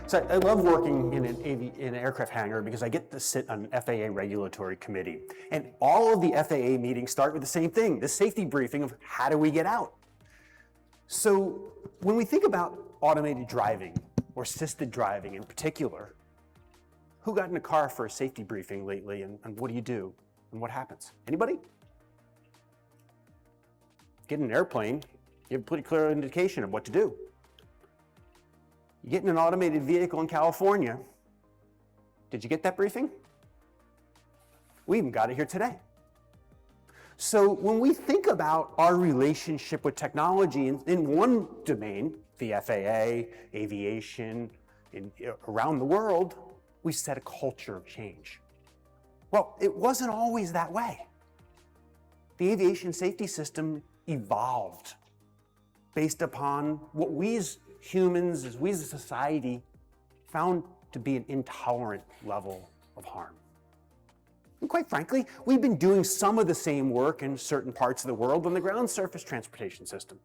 So I love working in an aircraft hangar because I get to sit on an FAA regulatory committee. And all of the FAA meetings start with the same thing, the safety briefing of how do we get out? So when we think about automated driving or assisted driving in particular, who got in a car for a safety briefing lately and what do you do and what happens? Anybody? Get in an airplane, you have a pretty clear indication of what to do. You get in an automated vehicle in California. Did you get that briefing? We even got it here today. So when we think about our relationship with technology in one domain, the FAA, aviation, around the world, we set a culture of change. Well, it wasn't always that way. The aviation safety system evolved based upon what we as humans, as we as a society, found to be an intolerant level of harm. And quite frankly, we've been doing some of the same work in certain parts of the world on the ground surface transportation system.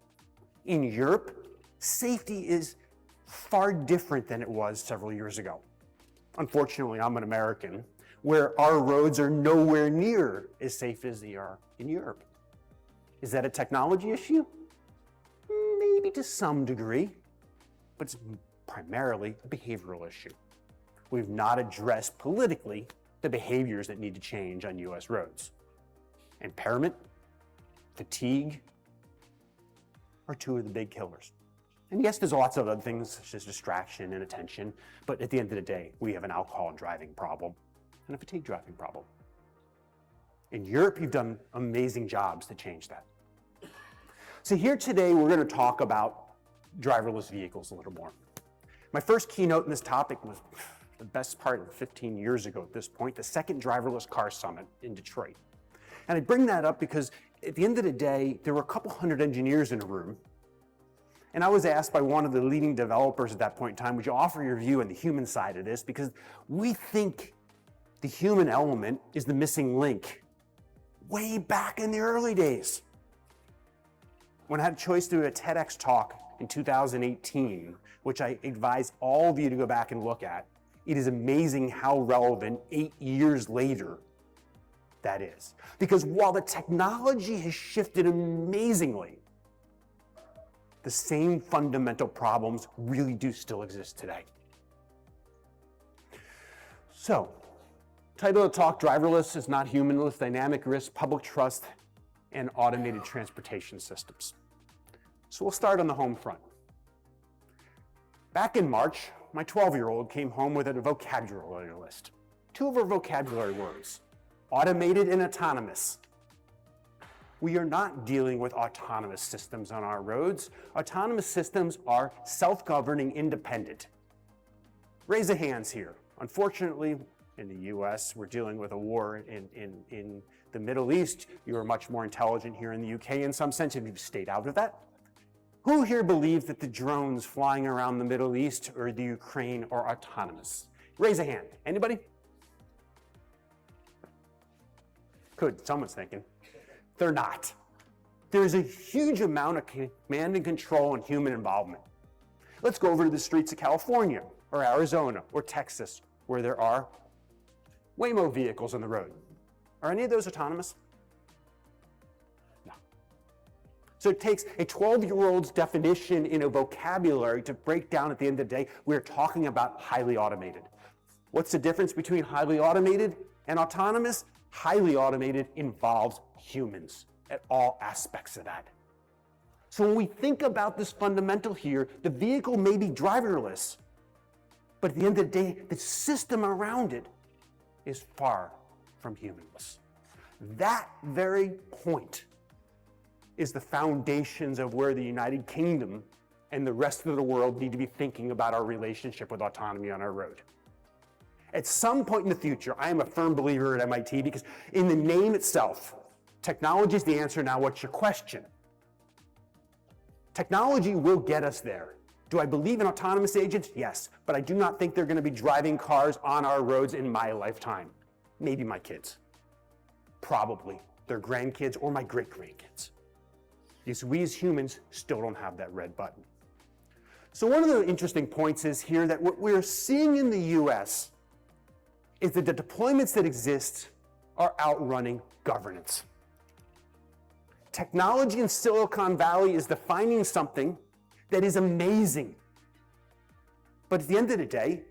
In Europe, safety is far different than it was several years ago. Unfortunately, I'm an American, where our roads are nowhere near as safe as they are in Europe. Is that a technology issue? Maybe to some degree, but it's primarily a behavioral issue. We've not addressed politically the behaviors that need to change on US roads. Impairment, fatigue are two of the big killers. And yes, there's lots of other things such as distraction and attention, but at the end of the day, we have an alcohol and driving problem and a fatigue driving problem. In Europe, you've done amazing jobs to change that. So here today, we're going to talk about driverless vehicles a little more. My first keynote in this topic was the best part of 15 years ago at this point, the second driverless car summit in Detroit. And I bring that up because at the end of the day, there were a couple hundred engineers in a room. And I was asked by one of the leading developers at that point in time, would you offer your view on the human side of this? Because we think the human element is the missing link way back in the early days. When I had a choice to do a TEDx talk in 2018, which I advise all of you to go back and look at, it is amazing how relevant 8 years later that is. Because while the technology has shifted amazingly, the same fundamental problems really do still exist today. So, title of the talk, Driverless is not humanless, dynamic risk, public trust, and automated transportation systems. So we'll start on the home front. Back in March, my 12-year-old came home with a vocabulary list. Two of our vocabulary words, automated and autonomous. We are not dealing with autonomous systems on our roads. Autonomous systems are self-governing, independent. Raise of hands here. Unfortunately, in the US, we're dealing with a war in the Middle East. You are much more intelligent here in the UK in some sense, and you've stayed out of that. Who here believes that the drones flying around the Middle East or the Ukraine are autonomous? Raise a hand. Anybody? Good, someone's thinking. They're not. There's a huge amount of command and control and human involvement. Let's go over to the streets of California or Arizona or Texas, where there are Waymo vehicles on the road. Are any of those autonomous? No. So it takes a 12-year-old's definition in a vocabulary to break down at the end of the day, we're talking about highly automated. What's the difference between highly automated and autonomous? Highly automated involves humans at all aspects of that. So when we think about this fundamental here, the vehicle may be driverless, but at the end of the day, the system around it is far from humanless. That very point is the foundations of where the United Kingdom and the rest of the world need to be thinking about our relationship with autonomy on our road. At some point in the future, I am a firm believer at MIT because in the name itself, technology is the answer. Now, what's your question? Technology will get us there. Do I believe in autonomous agents? Yes, but I do not think they're going to be driving cars on our roads in my lifetime. Maybe my kids. Probably their grandkids or my great-grandkids. Because we as humans still don't have that red button. So one of the interesting points is here that what we're seeing in the US is that the deployments that exist are outrunning governance. Technology in Silicon Valley is defining something that is amazing. But at the end of the day,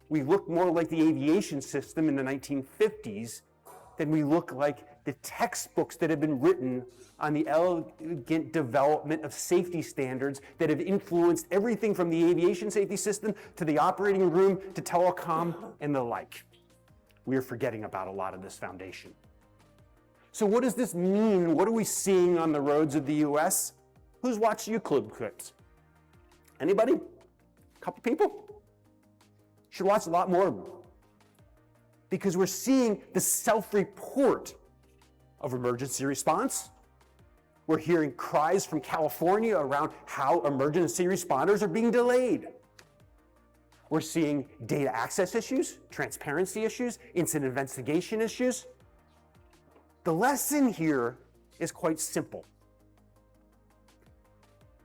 we look more like the aviation system in the 1950s than we look like the textbooks that have been written on the elegant development of safety standards that have influenced everything from the aviation safety system to the operating room to telecom and the like. We are forgetting about a lot of this foundation. So what does this mean? What are we seeing on the roads of the US? Who's watched YouTube clips? Anybody? A couple people? Should watch a lot more of them. Because we're seeing the self-report of emergency response. We're hearing cries from California around how emergency responders are being delayed. We're seeing data access issues, transparency issues, incident investigation issues. The lesson here is quite simple.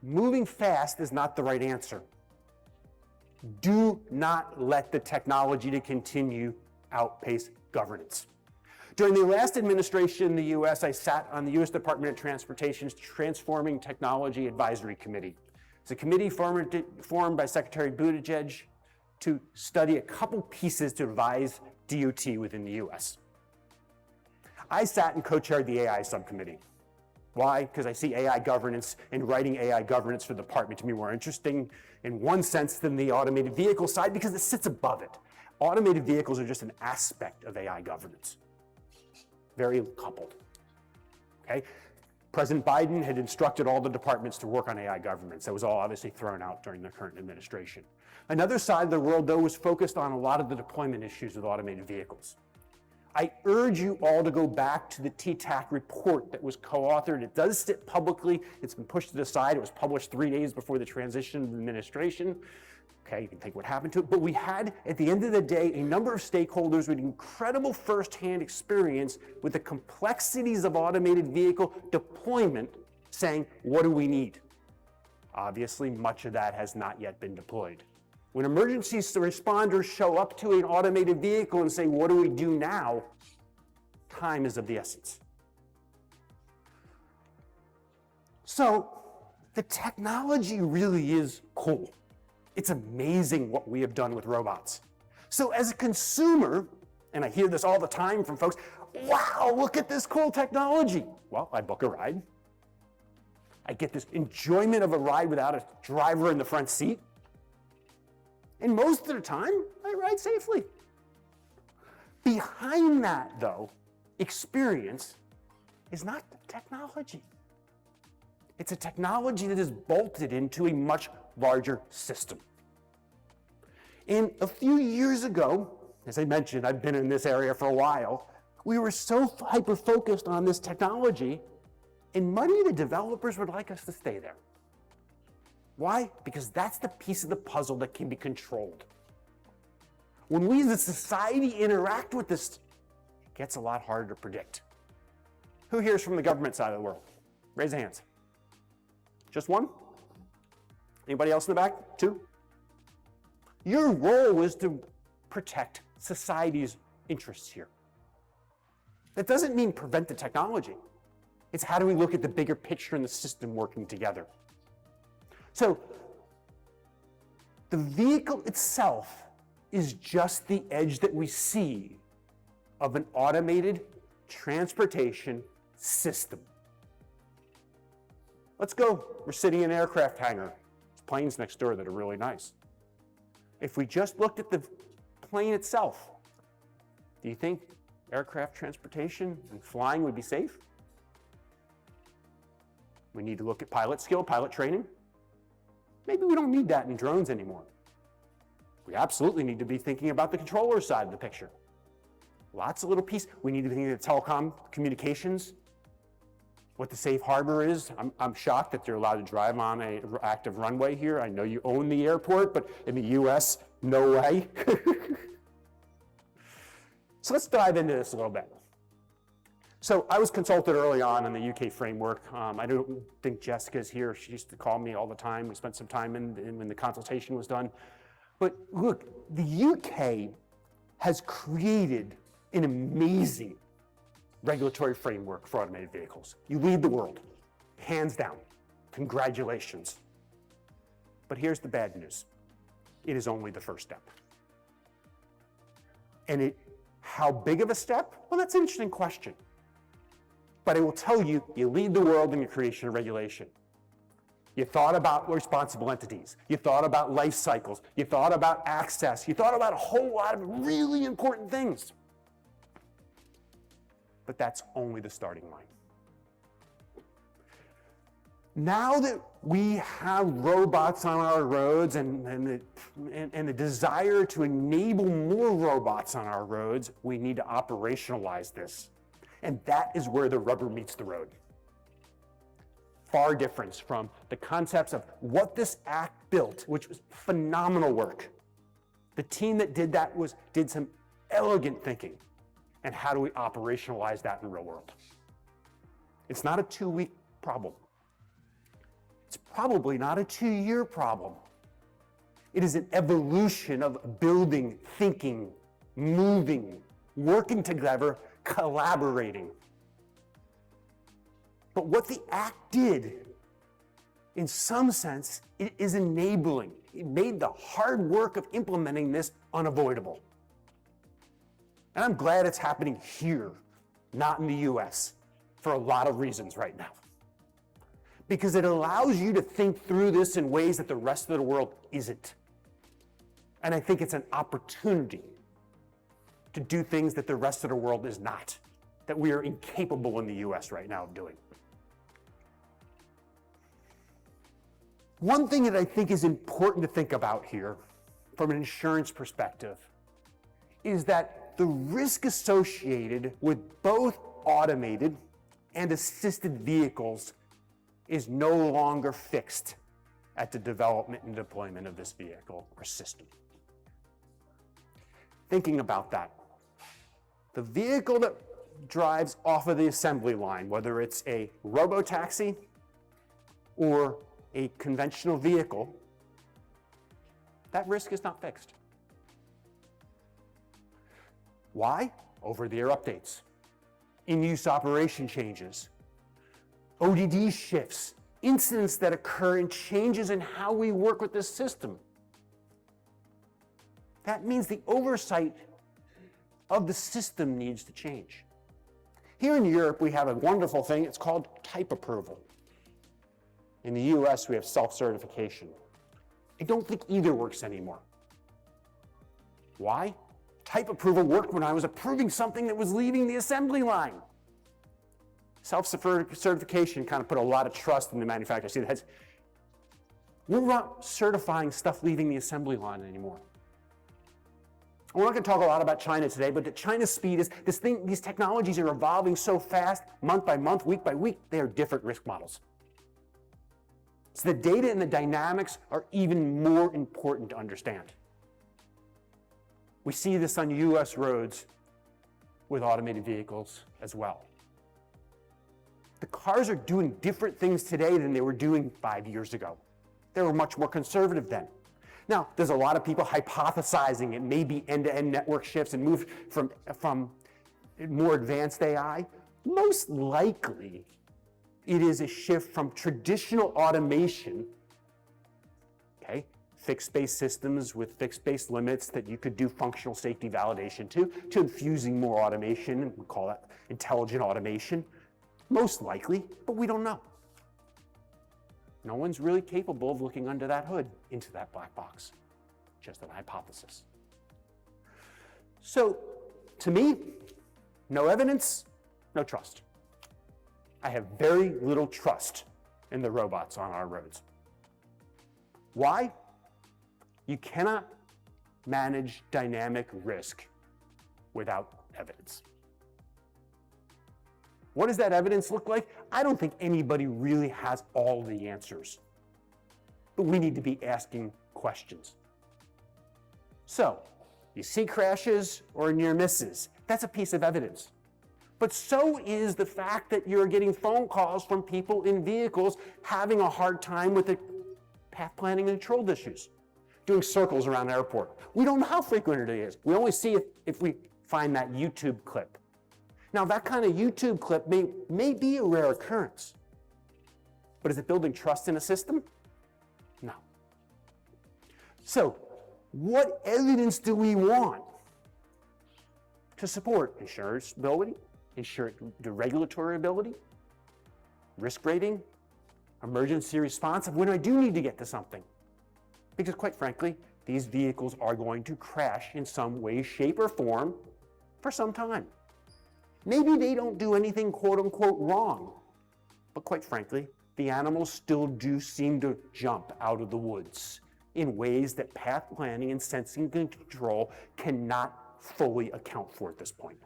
Moving fast is not the right answer. Do not let the technology to continue outpace governance. During the last administration in the US, I sat on the US Department of Transportation's Transforming Technology Advisory Committee. It's a committee formed by Secretary Buttigieg to study a couple pieces to advise DOT within the US. I sat and co-chaired the AI subcommittee. Why? Because I see AI governance and writing AI governance for the department to be more interesting in one sense than the automated vehicle side because it sits above it. Automated vehicles are just an aspect of AI governance. Very coupled, okay? President Biden had instructed all the departments to work on AI governance. That was all obviously thrown out during the current administration. Another side of the world, though, was focused on a lot of the deployment issues with automated vehicles. I urge you all to go back to the TTAC report that was co-authored. It does sit publicly. It's been pushed to the side. It was published 3 days before the transition of the administration. Okay, you can think what happened to it. But we had, at the end of the day, a number of stakeholders with incredible firsthand experience with the complexities of automated vehicle deployment saying, what do we need? Obviously, much of that has not yet been deployed. When emergency responders show up to an automated vehicle and say, what do we do now? Time is of the essence. So the technology really is cool. It's amazing what we have done with robots. So as a consumer, and I hear this all the time from folks, wow, look at this cool technology. Well, I book a ride. I get this enjoyment of a ride without a driver in the front seat. And most of the time, I ride safely. Behind that, though, experience is not the technology. It's a technology that is bolted into a much larger system. And a few years ago, as I mentioned, I've been in this area for a while, we were so hyper-focused on this technology, and many of the developers would like us to stay there. Why? Because that's the piece of the puzzle that can be controlled. When we as a society interact with this, it gets a lot harder to predict. Who here is from the government side of the world? Raise your hands. Just one? Anybody else in the back? Two? Your role is to protect society's interests here. That doesn't mean prevent the technology. It's how do we look at the bigger picture and the system working together. So the vehicle itself is just the edge that we see of an automated transportation system. Let's go. We're sitting in an aircraft hangar. There's planes next door that are really nice. If we just looked at the plane itself, do you think aircraft transportation and flying would be safe? We need to look at pilot skill, pilot training. Maybe we don't need that in drones anymore. We absolutely need to be thinking about the controller side of the picture. Lots of little pieces. We need to be thinking of telecom, communications, what the safe harbor is. I'm shocked that they're allowed to drive on an active runway here. I know you own the airport, but in the US, no way. So let's dive into this a little bit. So I was consulted early on in the UK framework. I don't think Jessica's here. She used to call me all the time. We spent some time when the consultation was done. But look, the UK has created an amazing regulatory framework for automated vehicles. You lead the world, hands down. Congratulations. But here's the bad news. It is only the first step. And how big of a step? Well, that's an interesting question. But I will tell you, you lead the world in the creation of regulation. You thought about responsible entities. You thought about life cycles. You thought about access. You thought about a whole lot of really important things. But that's only the starting line. Now that we have robots on our roads and the desire to enable more robots on our roads, we need to operationalize this. And that is where the rubber meets the road. Far different from the concepts of what this act built, which was phenomenal work. The team that did that did some elegant thinking. And how do we operationalize that in the real world? It's not a 2-week problem. It's probably not a 2-year problem. It is an evolution of building, thinking, moving, working together, collaborating. But what the act did, in some sense, it is enabling. It made the hard work of implementing this unavoidable. And I'm glad it's happening here, not in the US, for a lot of reasons right now. Because it allows you to think through this in ways that the rest of the world isn't. And I think it's an opportunity to do things that the rest of the world is not, that we are incapable in the US right now of doing. One thing that I think is important to think about here, from an insurance perspective, is that the risk associated with both automated and assisted vehicles is no longer fixed at the development and deployment of this vehicle or system. Thinking about that, the vehicle that drives off of the assembly line, whether it's a robotaxi or a conventional vehicle, that risk is not fixed. Why? Over-the-air updates, in-use operation changes, ODD shifts, incidents that occur, and changes in how we work with this system. That means the oversight of the system needs to change. Here in Europe, we have a wonderful thing. It's called type approval. In the US, we have self-certification. I don't think either works anymore. Why? Type approval worked when I was approving something that was leaving the assembly line. Self-certification kind of put a lot of trust in the manufacturer. See, we're not certifying stuff leaving the assembly line anymore. We're not going to talk a lot about China today, but at China's speed is these technologies are evolving so fast, month by month, week by week, they are different risk models. So the data and the dynamics are even more important to understand. We see this on US roads with automated vehicles as well. The cars are doing different things today than they were doing 5 years ago. They were much more conservative then. Now, there's a lot of people hypothesizing it may be end-to-end network shifts and move from more advanced AI. Most likely, it is a shift from traditional automation, okay, fixed-base systems with fixed-base limits that you could do functional safety validation to infusing more automation, and we call that intelligent automation. Most likely, but we don't know. No one's really capable of looking under that hood into that black box. Just an hypothesis. So, to me, no evidence, no trust. I have very little trust in the robots on our roads. Why? You cannot manage dynamic risk without evidence. What does that evidence look like? I don't think anybody really has all the answers. But we need to be asking questions. So, you see crashes or near misses. That's a piece of evidence. But so is the fact that you're getting phone calls from people in vehicles having a hard time with the path planning and control issues, doing circles around the airport. We don't know how frequent it is. We only see it if we find that YouTube clip. Now, that kind of YouTube clip may be a rare occurrence, but is it building trust in a system? No. So, what evidence do we want to support insurability, the regulatory ability, risk rating, emergency response of when I do need to get to something? Because quite frankly, these vehicles are going to crash in some way, shape, or form for some time. Maybe they don't do anything quote unquote wrong, but quite frankly, the animals still do seem to jump out of the woods in ways that path planning and sensing and control cannot fully account for at this point.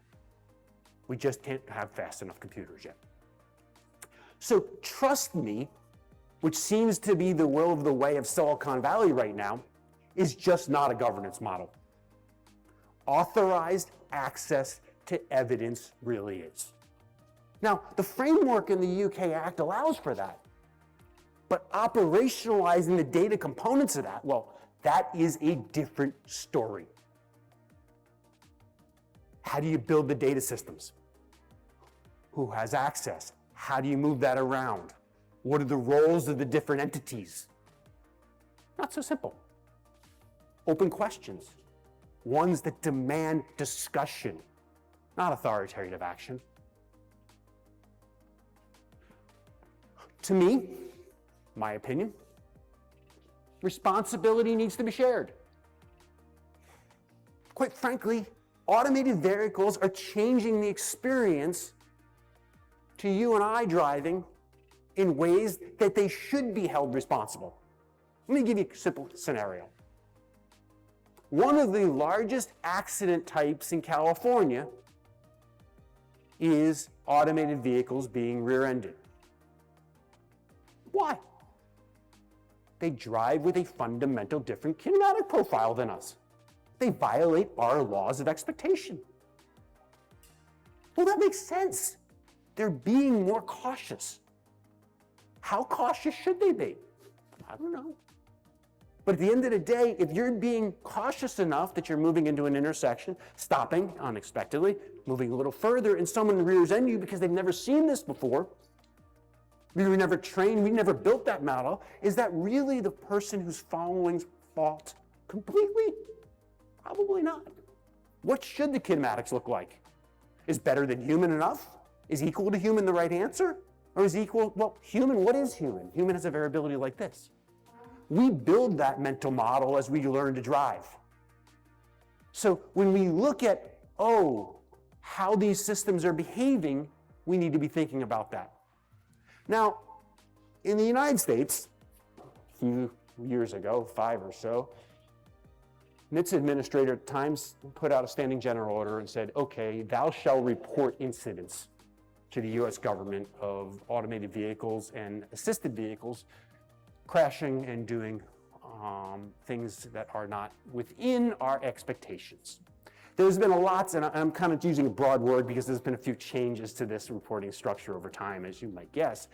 We just can't have fast enough computers yet. So trust me, which seems to be the will of the way of Silicon Valley right now, is just not a governance model. Authorized access to evidence really is. Now, the framework in the UK Act allows for that, but operationalizing the data components of that, well, that is a different story. How do you build the data systems? Who has access? How do you move that around? What are the roles of the different entities? Not so simple. Open questions, ones that demand discussion, not authoritative action. To me, my opinion, responsibility needs to be shared. Quite frankly, automated vehicles are changing the experience to you and I driving in ways that they should be held responsible. Let me give you a simple scenario. One of the largest accident types in California is automated vehicles being rear-ended. Why? They drive with a fundamental different kinematic profile than us. They violate our laws of expectation. Well, that makes sense. They're being more cautious. How cautious should they be? I don't know. But at the end of the day, if you're being cautious enough that you're moving into an intersection, stopping unexpectedly, moving a little further, and someone rears end you because they've never seen this before, we were never trained, we never built that model, is that really the person who's following's fault completely? Probably not. What should the kinematics look like? Is better than human enough? Is equal to human the right answer? Or is equal, well, human, what is human? Human has a variability like this. We build that mental model as we learn to drive. So when we look at, how these systems are behaving, we need to be thinking about that. Now, in the United States, a few years ago, 5 or so, NHTSA administrator at times put out a standing general order and said, okay, thou shall report incidents to the US government of automated vehicles and assisted vehicles crashing and doing things that are not within our expectations. There's been a lot, and I'm kind of using a broad word because there's been a few changes to this reporting structure over time, as you might guess.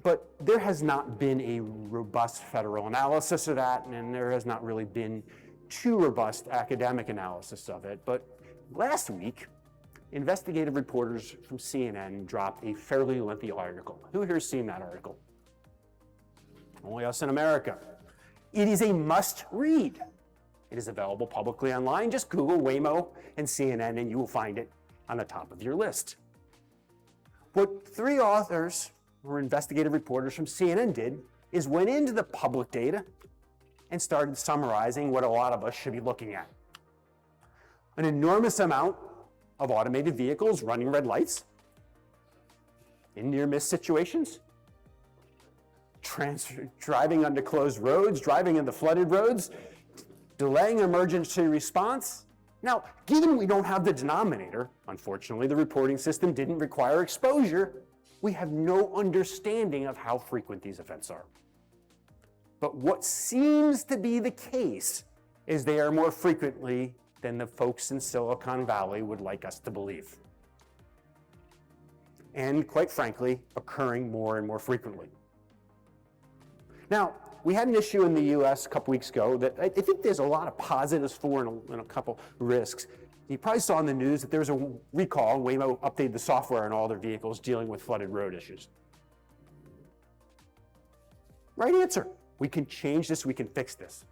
But there has not been a robust federal analysis of that, and there has not really been too robust academic analysis of it. But last week, investigative reporters from CNN dropped a fairly lengthy article. Who here has seen that article? Only us in America. It is a must read. It is available publicly online. Just Google Waymo and CNN and you will find it on the top of your list. What 3 authors or investigative reporters from CNN did is went into the public data and started summarizing what a lot of us should be looking at. An enormous amount of automated vehicles running red lights in near-miss situations, driving onto closed roads, driving into flooded roads, delaying emergency response. Now, given we don't have the denominator, unfortunately, the reporting system didn't require exposure, we have no understanding of how frequent these events are. But what seems to be the case is they are more frequently than the folks in Silicon Valley would like us to believe. and quite frankly, occurring more and more frequently. Now, we had an issue in the US a couple weeks ago that I think there's a lot of positives for and a couple risks. You probably saw in the news that there was a recall. Waymo updated the software on all their vehicles dealing with flooded road issues. Right answer. We can change this, we can fix this.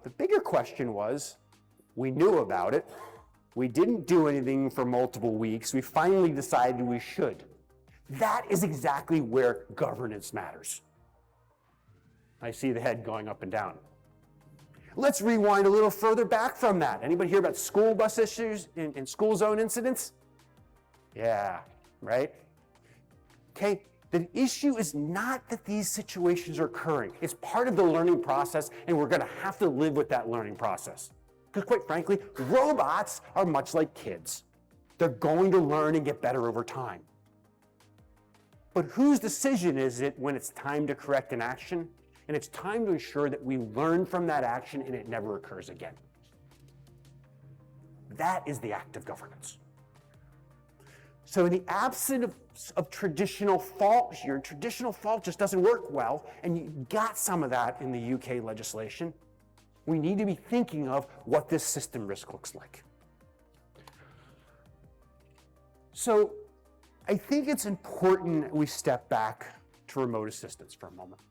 The bigger question was, we knew about it. We didn't do anything for multiple weeks. We finally decided we should. That is exactly where governance matters. I see the head going up and down. Let's rewind a little further back from that. Anybody hear about school bus issues and school zone incidents? Yeah, right? Okay, the issue is not that these situations are occurring. It's part of the learning process, and we're gonna have to live with that learning process. Because quite frankly, robots are much like kids. They're going to learn and get better over time. But whose decision is it when it's time to correct an action? And it's time to ensure that we learn from that action and it never occurs again. That is the act of governance. So in the absence of traditional fault here, traditional fault just doesn't work well, and you got some of that in the UK legislation. We need to be thinking of what this system risk looks like. So I think it's important we step back to remote assistance for a moment.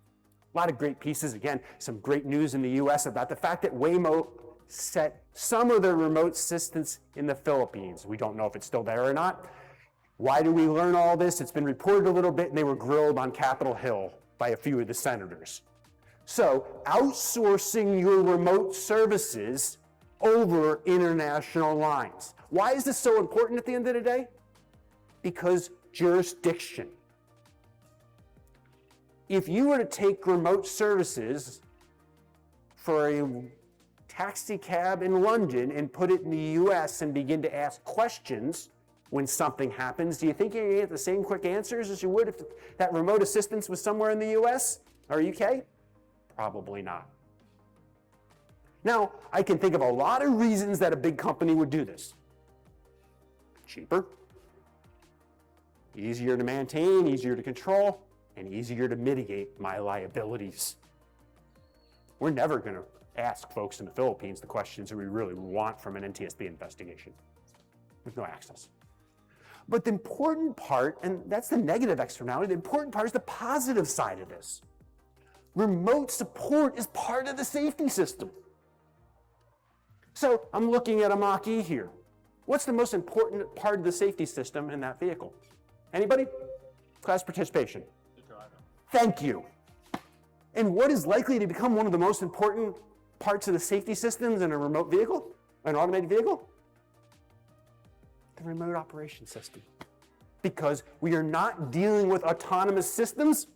A lot of great pieces, again, some great news in the US about the fact that Waymo set some of their remote assistance in the Philippines. We don't know if it's still there or not. Why do we learn all this? It's been reported a little bit, and they were grilled on Capitol Hill by a few of the senators. So outsourcing your remote services over international lines. Why is this so important at the end of the day? Because jurisdiction. If you were to take remote services for a taxi cab in London and put it in the US and begin to ask questions when something happens, do you think you're going to get the same quick answers as you would if that remote assistance was somewhere in the US or UK? Probably not. Now, I can think of a lot of reasons that a big company would do this. Cheaper, easier to maintain, easier to control, and easier to mitigate my liabilities. We're never going to ask folks in the Philippines the questions that we really want from an NTSB investigation. There's no access. But the important part, and that's the negative externality, the important part is the positive side of this. Remote support is part of the safety system. So I'm looking at a Mach-E here. What's the most important part of the safety system in that vehicle? Anybody? Class participation. Thank you. And what is likely to become one of the most important parts of the safety systems in a remote vehicle, an automated vehicle? The remote operation system. Because we are not dealing with autonomous systems,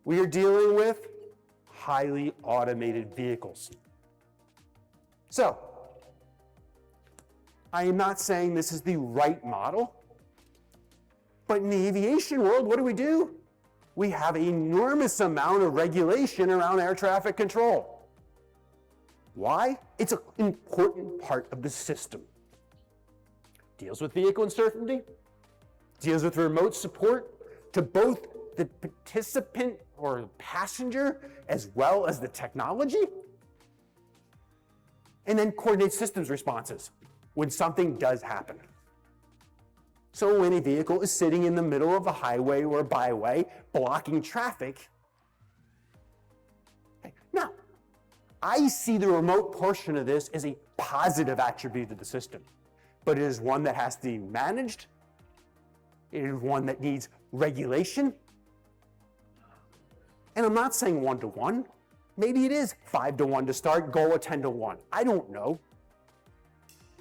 we are dealing with highly automated vehicles. So, I am not saying this is the right model, but in the aviation world, what do? We have an enormous amount of regulation around air traffic control. Why? It's an important part of the system. Deals with vehicle uncertainty, deals with remote support to both the participant or passenger as well as the technology, and then coordinates systems responses when something does happen. So when a vehicle is sitting in the middle of a highway or a byway blocking traffic, now, I see the remote portion of this as a positive attribute of the system, but it is one that has to be managed. It is one that needs regulation. And I'm not saying 1-to-1. Maybe it is 5-to-1 to start, goal of 10-to-1. I don't know.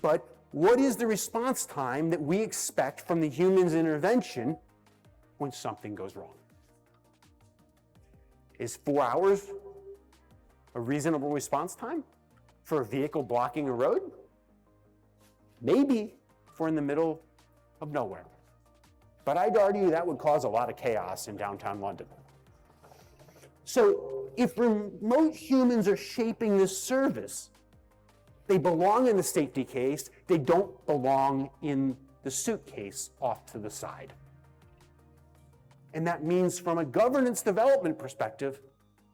But what is the response time that we expect from the human's intervention when something goes wrong? Is 4 hours a reasonable response time for a vehicle blocking a road? Maybe if we're in the middle of nowhere. But I'd argue that would cause a lot of chaos in downtown London. So if remote humans are shaping this service, they belong in the safety case, they don't belong in the suitcase off to the side. And that means from a governance development perspective,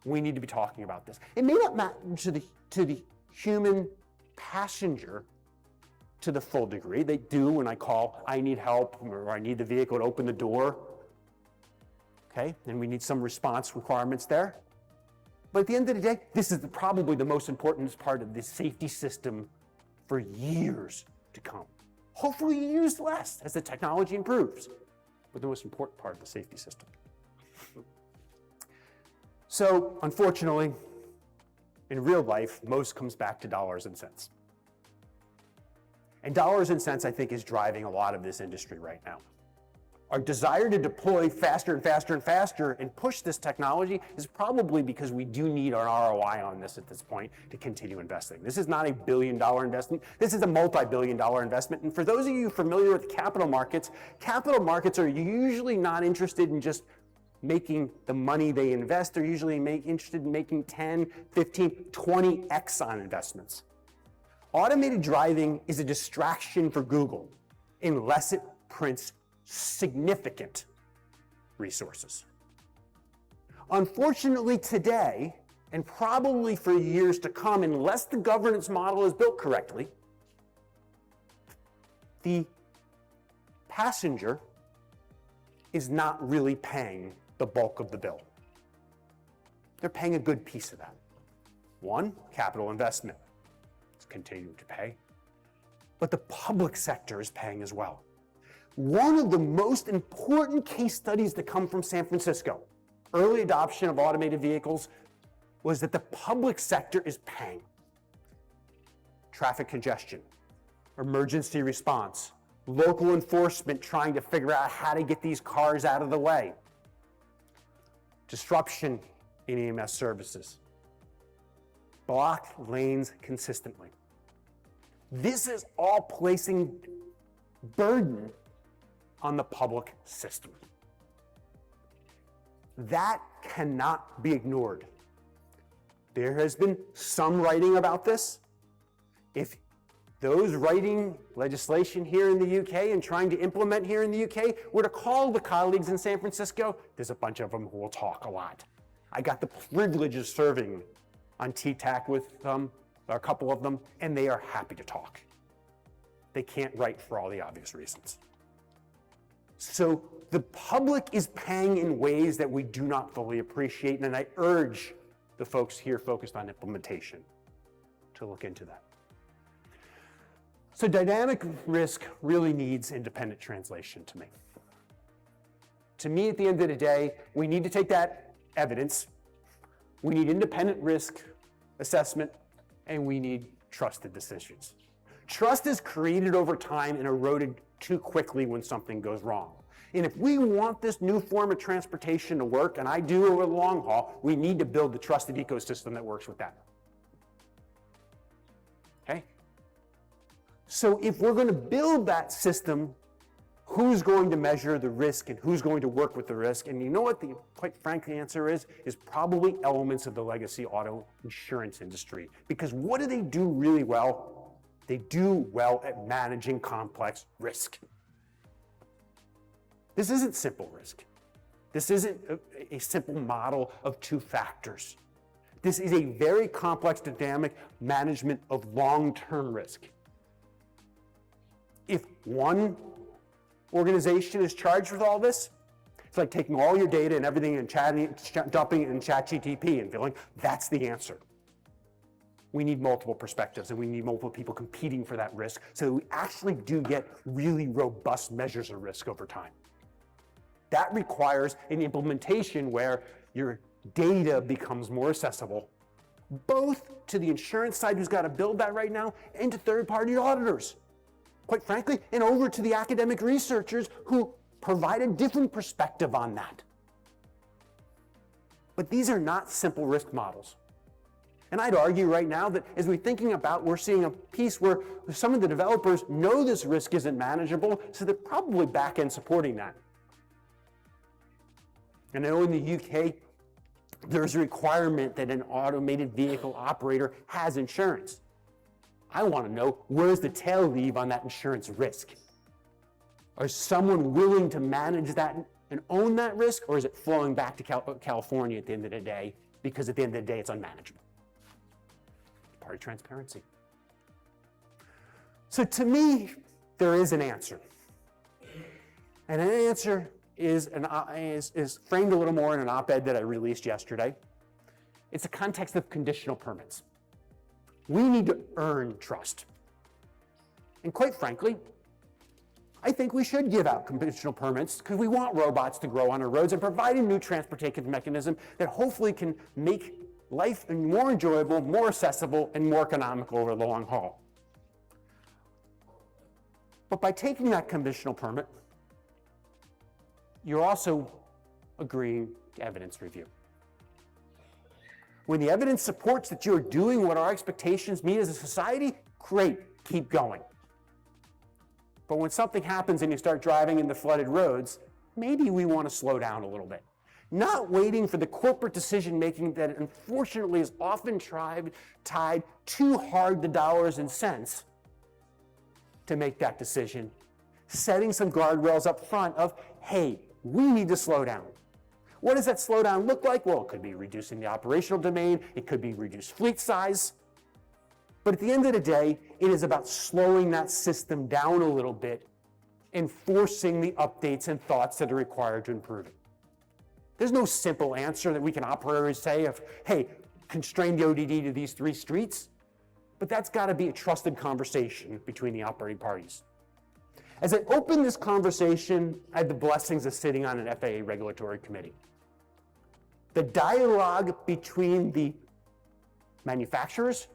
we need to be talking about this. It may not matter to the human passenger to the full degree. They do when I need help, or I need the vehicle to open the door. Okay, and we need some response requirements there. But at the end of the day, this is probably the most important part of the safety system for years to come. Hopefully used less as the technology improves, but the most important part of the safety system. So unfortunately, in real life, most comes back to dollars and cents. And dollars and cents, I think, is driving a lot of this industry right now. Our desire to deploy faster and faster and faster and push this technology is probably because we do need our ROI on this at this point to continue investing. This is not a billion-dollar investment. This is a multi-billion-dollar investment. And for those of you familiar with capital markets are usually not interested in just making the money they invest. They're usually interested in making 10, 15, 20x on investments. Automated driving is a distraction for Google unless it prints significant resources. Unfortunately today, and probably for years to come, unless the governance model is built correctly, the passenger is not really paying the bulk of the bill. They're paying a good piece of that. One, capital investment. It's continuing to pay. But the public sector is paying as well. One of the most important case studies that come from San Francisco, early adoption of automated vehicles, was that the public sector is paying. Traffic congestion, emergency response, local enforcement trying to figure out how to get these cars out of the way, disruption in EMS services, blocked lanes consistently. This is all placing burden on the public system. That cannot be ignored. There has been some writing about this. If those writing legislation here in the UK and trying to implement here in the UK were to call the colleagues in San Francisco, there's a bunch of them who will talk a lot. I got the privilege of serving on TTAC with a couple of them, and they are happy to talk. They can't write for all the obvious reasons. So the public is paying in ways that we do not fully appreciate, and I urge the folks here focused on implementation to look into that. So dynamic risk really needs independent translation to me. To me, at the end of the day, we need to take that evidence, we need independent risk assessment, and we need trusted decisions. Trust is created over time and eroded too quickly when something goes wrong. And if we want this new form of transportation to work, and I do over the long haul, we need to build the trusted ecosystem that works with that. Okay? So if we're going to build that system, who's going to measure the risk and who's going to work with the risk? And you know what the quite frank answer is probably elements of the legacy auto insurance industry. Because what do they do really well? They do well at managing complex risk. This isn't simple risk. This isn't a simple model of two factors. This is a very complex, dynamic management of long-term risk. If one organization is charged with all this, it's like taking all your data and everything and dumping it in ChatGPT and feeling that's the answer. We need multiple perspectives and we need multiple people competing for that risk so that we actually do get really robust measures of risk over time. That requires an implementation where your data becomes more accessible, both to the insurance side who's got to build that right now and to third-party auditors. Quite frankly, and over to the academic researchers who provide a different perspective on that. But these are not simple risk models. And I'd argue right now that as we're thinking about, we're seeing a piece where some of the developers know this risk isn't manageable, so they're probably back-end supporting that. And I know in the UK, there's a requirement that an automated vehicle operator has insurance. I want to know, where's the tail leave on that insurance risk? Is someone willing to manage that and own that risk, or is it flowing back to California at the end of the day, because at the end of the day it's unmanageable? It's part of transparency. So to me, there is an answer. And an answer is framed a little more in an op-ed that I released yesterday. It's a context of conditional permits. We need to earn trust. And quite frankly, I think we should give out conditional permits because we want robots to grow on our roads and provide a new transportation mechanism that hopefully can make life more enjoyable, more accessible, and more economical over the long haul. But by taking that conditional permit, you're also agreeing to evidence review. When the evidence supports that you're doing what our expectations mean as a society, great, keep going. But when something happens and you start driving in the flooded roads, maybe we want to slow down a little bit. Not waiting for the corporate decision-making that unfortunately is often tied too hard to dollars and cents to make that decision. Setting some guardrails up front of, hey, we need to slow down. What does that slowdown look like? Well, it could be reducing the operational domain. It could be reduced fleet size. But at the end of the day, it is about slowing that system down a little bit and forcing the updates and thoughts that are required to improve it. There's no simple answer that we can operators say of, hey, constrain the ODD to these 3 streets. But that's got to be a trusted conversation between the operating parties. As I opened this conversation, I had the blessings of sitting on an FAA regulatory committee. The dialogue between the manufacturers,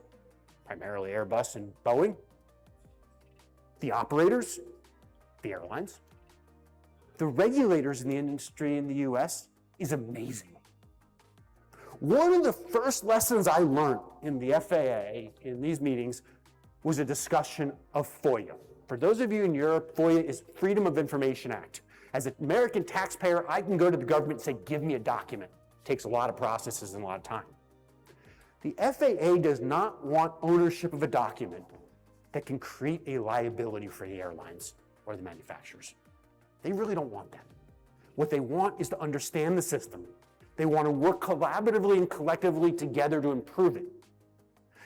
primarily Airbus and Boeing, the operators, the airlines, the regulators in the industry in the US is amazing. One of the first lessons I learned in the FAA in these meetings was a discussion of FOIA. For those of you in Europe, FOIA is Freedom of Information Act. As an American taxpayer, I can go to the government and say, give me a document. It takes a lot of processes and a lot of time. The FAA does not want ownership of a document that can create a liability for the airlines or the manufacturers. They really don't want that. What they want is to understand the system. They want to work collaboratively and collectively together to improve it.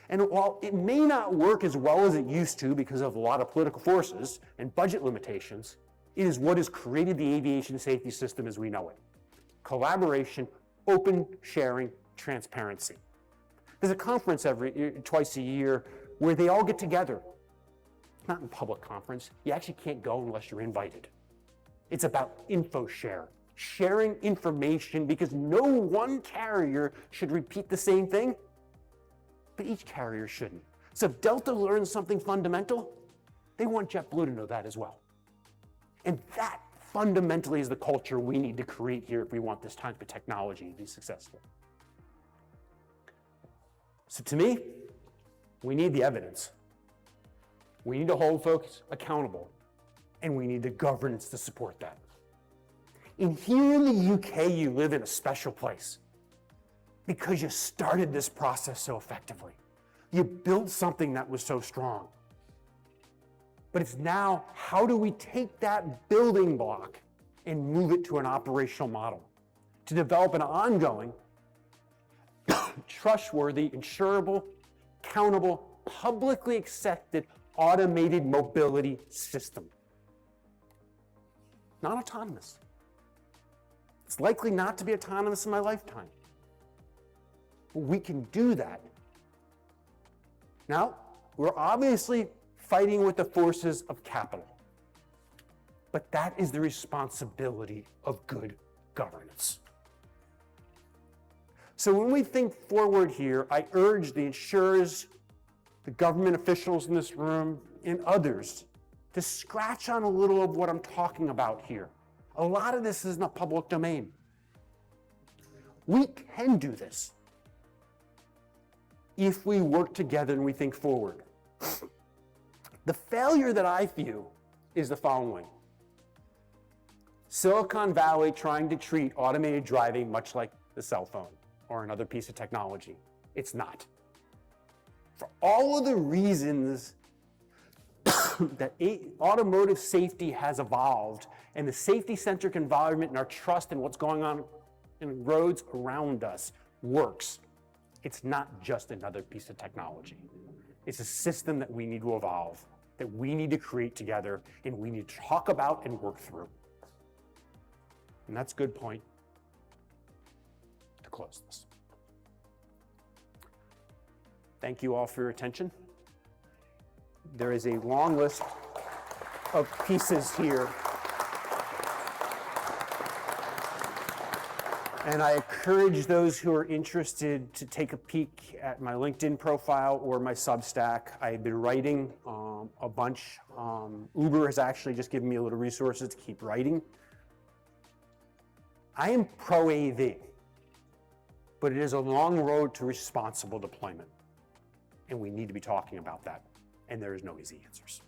And while it may not work as well as it used to because of a lot of political forces and budget limitations, it is what has created the aviation safety system as we know it. Collaboration, open sharing, transparency. There's a conference twice a year where they all get together. It's not in public conference. You actually can't go unless you're invited. It's about info share, sharing information because no one carrier should repeat the same thing, but each carrier shouldn't. So if Delta learns something fundamental, they want JetBlue to know that as well. And that fundamentally is the culture we need to create here if we want this type of technology to be successful. So to me, we need the evidence. We need to hold folks accountable, and we need the governance to support that. And here in the UK, you live in a special place because you started this process so effectively. You built something that was so strong. But it's now, how do we take that building block and move it to an operational model to develop an ongoing, trustworthy, insurable, countable, publicly accepted, automated mobility system? Not autonomous. It's likely not to be autonomous in my lifetime. But we can do that. Now, we're obviously fighting with the forces of capital. But that is the responsibility of good governance. So when we think forward here, I urge the insurers, the government officials in this room, and others to scratch on a little of what I'm talking about here. A lot of this is in the public domain. We can do this if we work together and we think forward. The failure that I view is the following. Silicon Valley trying to treat automated driving much like the cell phone or another piece of technology. It's not. For all of the reasons that automotive safety has evolved, and the safety-centric environment and our trust in what's going on in roads around us works. It's not just another piece of technology. It's a system that we need to evolve, that we need to create together, and we need to talk about and work through. And that's a good point to close this. Thank you all for your attention. There is a long list of pieces here. And I encourage those who are interested to take a peek at my LinkedIn profile or my Substack. I've been writing a bunch. Uber has actually just given me a little resources to keep writing. I am pro AV, but it is a long road to responsible deployment. And we need to be talking about that. And there is no easy answers.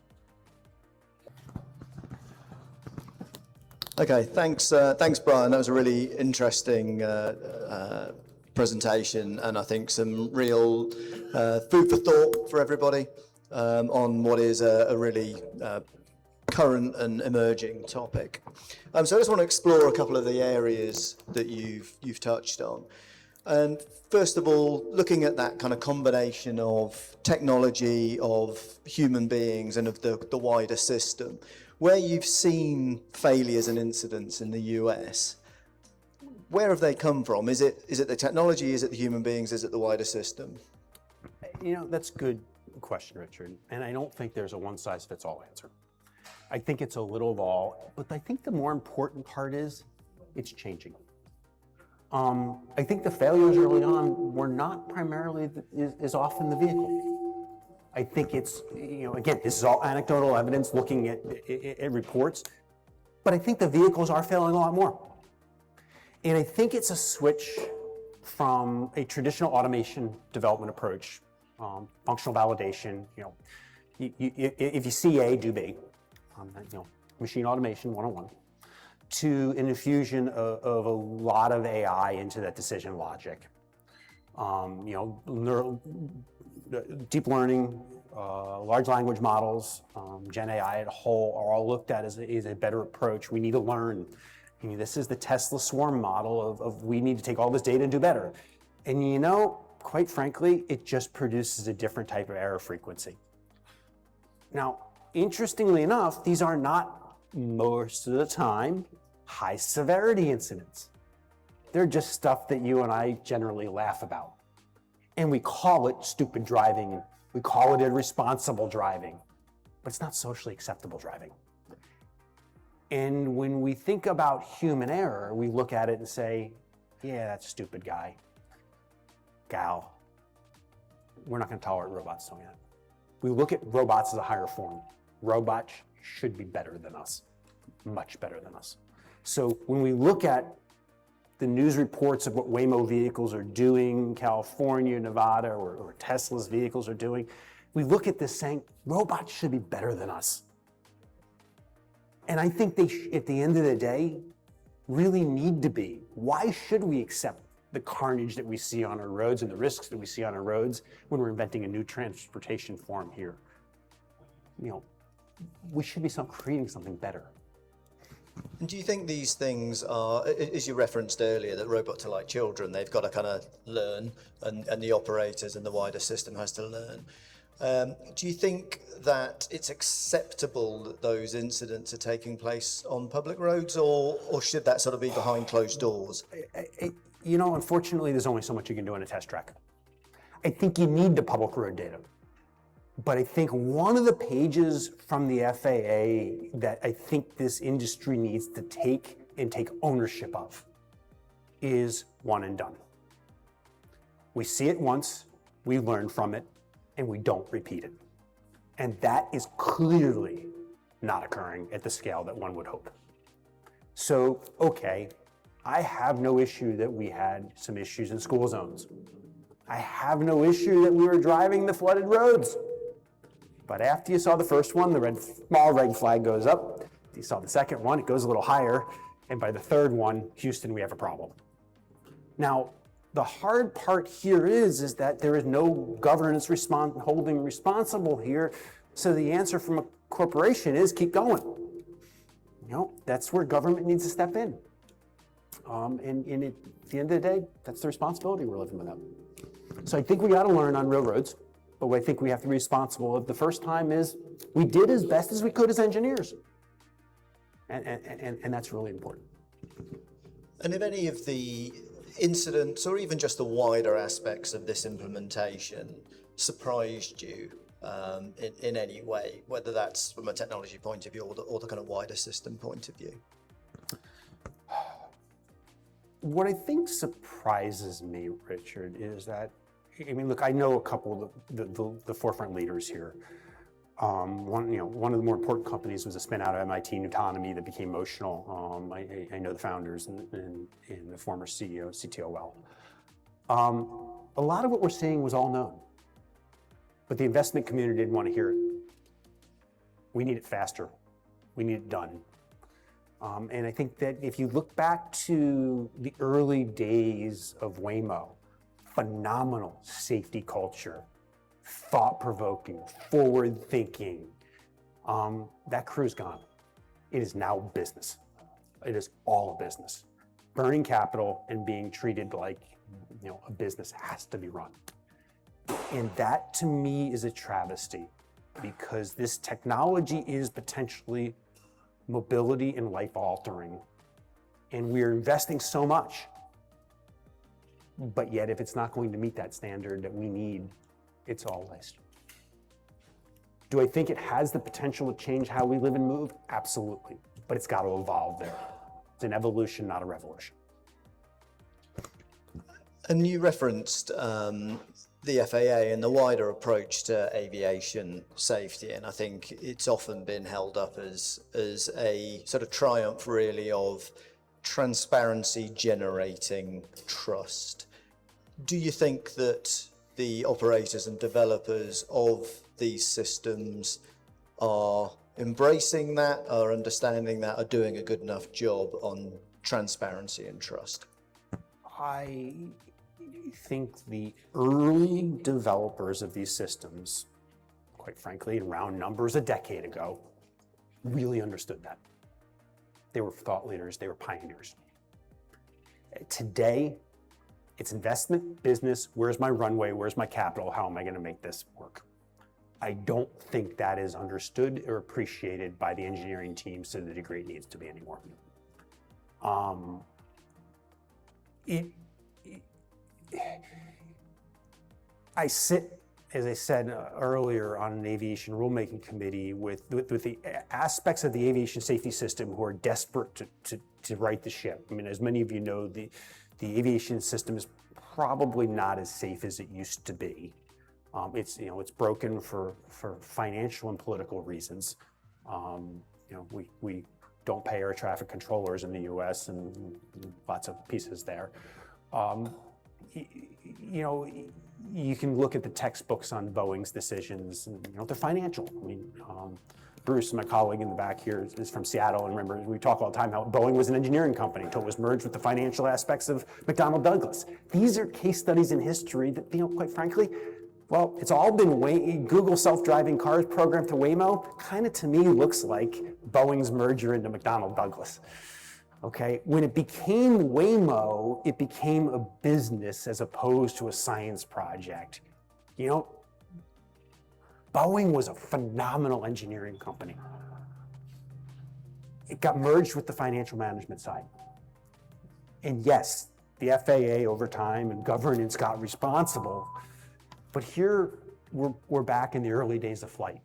Okay, thanks, Brian. That was a really interesting presentation, and I think some real food for thought for everybody on what is a really current and emerging topic. So I just want to explore a couple of the areas that you've touched on. And first of all, looking at that kind of combination of technology, of human beings, and of the wider system, where you've seen failures and incidents in the US, where have they come from? Is it the technology? Is it the human beings? Is it the wider system? You know, that's a good question, Richard. And I don't think there's a one-size-fits-all answer. I think it's a little of all, but I think the more important part is it's changing. I think the failures early on were not primarily as often the vehicle. I think it's, again, this is all anecdotal evidence looking at reports, but I think the vehicles are failing a lot more. And I think it's a switch from a traditional automation development approach, functional validation, if you see A, do B, machine automation 101, to an infusion of a lot of AI into that decision logic. Deep learning, large language models, Gen AI as a whole are all looked at as a better approach. We need to learn. This is the Tesla swarm model of we need to take all this data and do better. And quite frankly, it just produces a different type of error frequency. Now, interestingly enough, these are not most of the time high severity incidents. They're just stuff that you and I generally laugh about. And we call it stupid driving. We call it irresponsible driving, but it's not socially acceptable driving. And when we think about human error, we look at it and say, yeah, that's a stupid guy, gal. We're not going to tolerate robots doing that. We look at robots as a higher form. Robots should be better than us, much better than us. So when we look at the news reports of what Waymo vehicles are doing, California, Nevada, or Tesla's vehicles are doing, we look at this saying, robots should be better than us. And I think they, at the end of the day, really need to be. Why should we accept the carnage that we see on our roads and the risks that we see on our roads when we're inventing a new transportation form here? We should be creating something better. And do you think these things are, as you referenced earlier, that robots are like children? They've got to kind of learn, and the operators and the wider system has to learn. Do you think that it's acceptable that those incidents are taking place on public roads, or should that sort of be behind closed doors? Unfortunately, there's only so much you can do on a test track. I think you need the public road data. But I think one of the pages from the FAA that I think this industry needs to take ownership of is one and done. We see it once, we learn from it, and we don't repeat it. And that is clearly not occurring at the scale that one would hope. So, okay, I have no issue that we had some issues in school zones. I have no issue that we were driving the flooded roads. But after you saw the first one, the small red flag goes up. You saw the second one, it goes a little higher. And by the third one, Houston, we have a problem. Now, the hard part here is that there is no governance holding responsible here. So the answer from a corporation is keep going. That's where government needs to step in. And at the end of the day, that's the responsibility we're living without. So I think we got to learn on railroads, but I think we have to be responsible. The first time is we did as best as we could as engineers. And that's really important. And if any of the incidents or even just the wider aspects of this implementation surprised you in any way, whether that's from a technology point of view or the kind of wider system point of view? What I think surprises me, Richard, is that, look, I know a couple of the forefront leaders here. One of the more important companies was a spin out of MIT, Nutonomy, that became Motional. I know the founders and the former CEO, CTO well. A lot of what we're seeing was all known, but the investment community didn't want to hear it. We need it faster. We need it done. And I think that if you look back to the early days of Waymo, phenomenal safety culture, thought-provoking, forward-thinking, that crew's gone. It is now business. It is all business. Burning capital and being treated like a business has to be run. And that to me is a travesty, because this technology is potentially mobility and life altering. And we're investing so much. But yet if it's not going to meet that standard that we need, it's all waste. Do I think it has the potential to change how we live and move? Absolutely. But it's got to evolve there. It's an evolution, not a revolution. And you referenced the FAA and the wider approach to aviation safety, and I think it's often been held up as a sort of triumph, really, of transparency generating trust. Do you think that the operators and developers of these systems are embracing that, are understanding that, are doing a good enough job on transparency and trust? I think the early developers of these systems, quite frankly, in round numbers a decade ago, really understood that. They were thought leaders, they were pioneers. Today, it's investment, business, where's my runway, where's my capital, how am I gonna make this work? I don't think that is understood or appreciated by the engineering teams to the degree it needs to be anymore. I sit, as I said earlier, on an aviation rulemaking committee with the aspects of the aviation safety system who are desperate to right the ship. As many of you know, the aviation system is probably not as safe as it used to be. It's broken for financial and political reasons. We don't pay our traffic controllers in the U.S. and lots of pieces there. You can look at the textbooks on Boeing's decisions, and they're financial. Bruce, my colleague in the back here, is from Seattle, and remember, we talk all the time how Boeing was an engineering company until it was merged with the financial aspects of McDonnell Douglas. These are case studies in history that, quite frankly, well, it's all been Google self-driving cars programmed to Waymo, kind of to me looks like Boeing's merger into McDonnell Douglas. Okay, when it became Waymo, it became a business as opposed to a science project. Boeing was a phenomenal engineering company. It got merged with the financial management side. And yes, the FAA over time and governance got responsible, but here we're back in the early days of flight.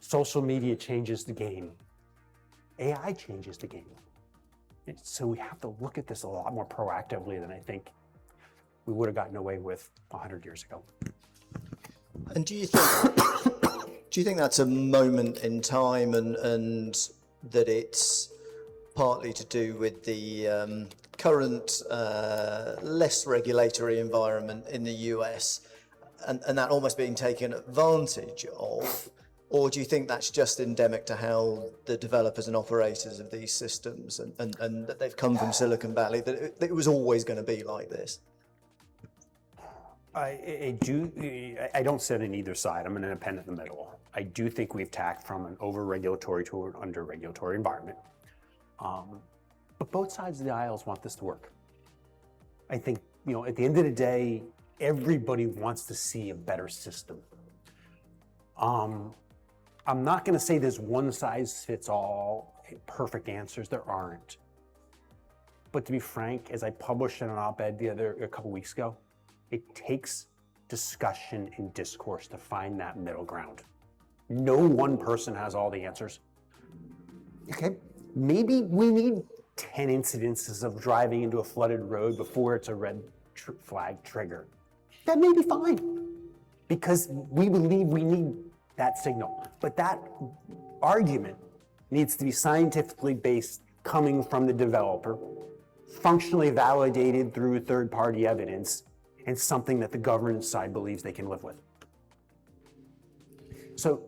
Social media changes the game. AI changes the game. So we have to look at this a lot more proactively than I think we would have gotten away with 100 years ago. And do you think that's a moment in time, and that it's partly to do with the current less regulatory environment in the US, and that almost being taken advantage of? Or do you think that's just endemic to how the developers and operators of these systems and that they've come from Silicon Valley, that it was always going to be like this? I don't sit on either side. I'm an independent in the middle. I do think we've tacked from an over-regulatory to an under-regulatory environment. But both sides of the aisles want this to work. I think, at the end of the day, everybody wants to see a better system. I'm not going to say there's one size fits all perfect answers. There aren't. But to be frank, as I published in an op-ed a couple weeks ago, it takes discussion and discourse to find that middle ground. No one person has all the answers. Okay, maybe we need 10 incidences of driving into a flooded road before it's a red flag trigger. That may be fine, because we believe we need that signal. But that argument needs to be scientifically based, coming from the developer, functionally validated through third-party evidence, and something that the governance side believes they can live with. So,